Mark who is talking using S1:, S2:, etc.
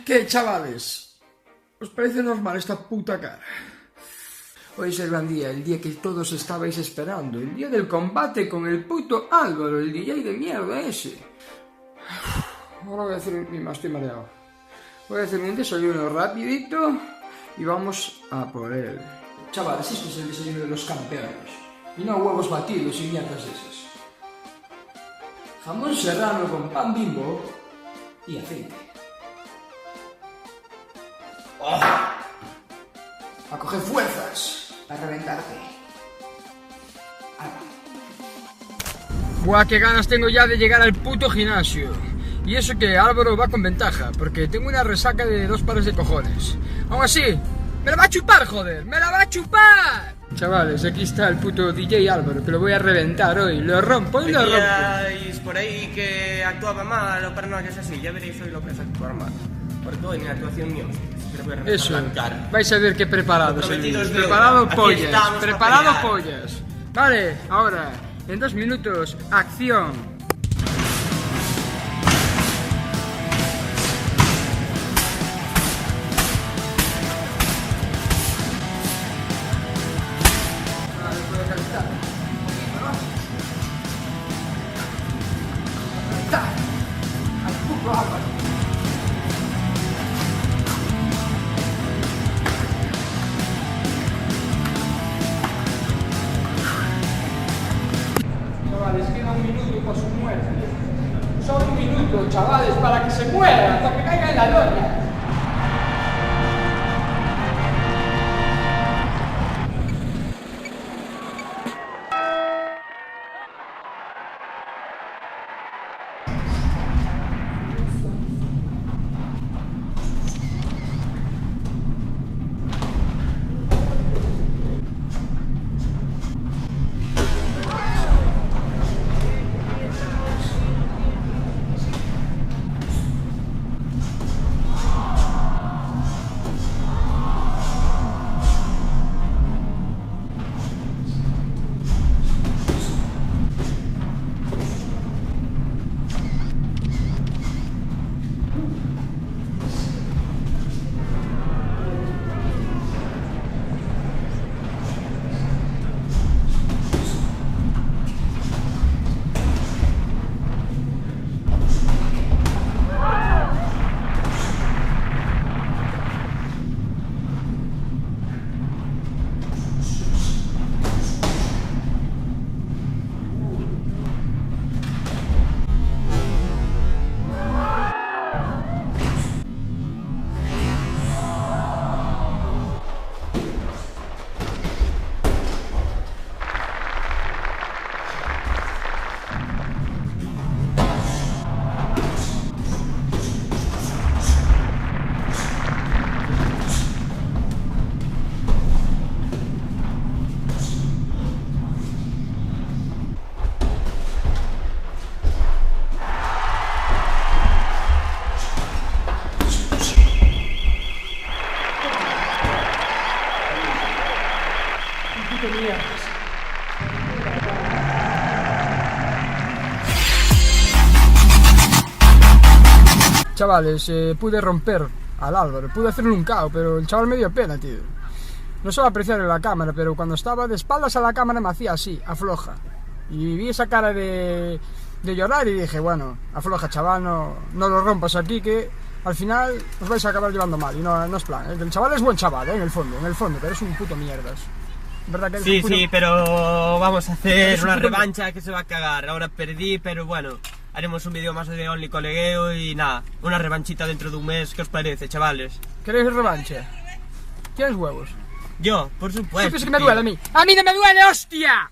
S1: ¿Qué, chavales? ¿Os parece normal esta puta cara? Hoy es el gran día, el día que todos estabais esperando, el día del combate con el puto Álvaro, el DJ de mierda ese. Ahora voy a hacer... estoy mareado. Voy a hacer un desayuno rapidito y vamos a por él. Chavales, esto es el desayuno de los campeones. Y no huevos batidos y mierdas esas. Jamón serrano con pan Bimbo y aceite. ¡Oh! A coger fuerzas para reventarte. Buah, qué ganas tengo ya de llegar al puto gimnasio. Y eso que Álvaro va con ventaja, porque tengo una resaca de 2 pares de cojones. Aún así, ¡me la va a chupar, joder! ¡Me la va a chupar! Chavales, aquí está el puto DJ Álvaro, que lo voy a reventar hoy. Lo rompo y lo rompo.
S2: Decíais por ahí que actuaba mal o para no que es así. Ya veréis hoy lo que es actuar mal. Porque hoy mi actuación ni hostia.
S1: Eso, vais a ver qué preparado. Preparado pollas, preparado pollas. Vale, ahora, en 2 minutos, acción. Vale, puedo calentar. Calentar al puto Álvaro. Chavales, queda 1 minuto para su muerte. Solo 1 minuto, chavales, para que se muera, para que caiga en la lona. Chavales, pude romper al Álvaro, pude hacerle un KO, pero el chaval me dio pena, tío. No suelo apreciar en la cámara, pero cuando estaba de espaldas a la cámara me hacía así, afloja. Y vi esa cara de llorar y dije, bueno, afloja, chaval, no lo rompas aquí, que al final os vais a acabar llevando mal. Y no es plan, el chaval es buen chaval, en el fondo, pero es un puto mierdas. ¿Verdad que
S2: sí, sí, pero vamos a hacer una revancha que se va a cagar. Ahora perdí, pero bueno, haremos un vídeo más de Only Colegueo y nada, una revanchita dentro de un mes. ¿Qué os parece, chavales?
S1: ¿Queréis revancha? ¿Tienes huevos?
S2: Yo, por supuesto.
S1: ¿Qué piensas que me duele a mí? ¡A mí no me duele, hostia!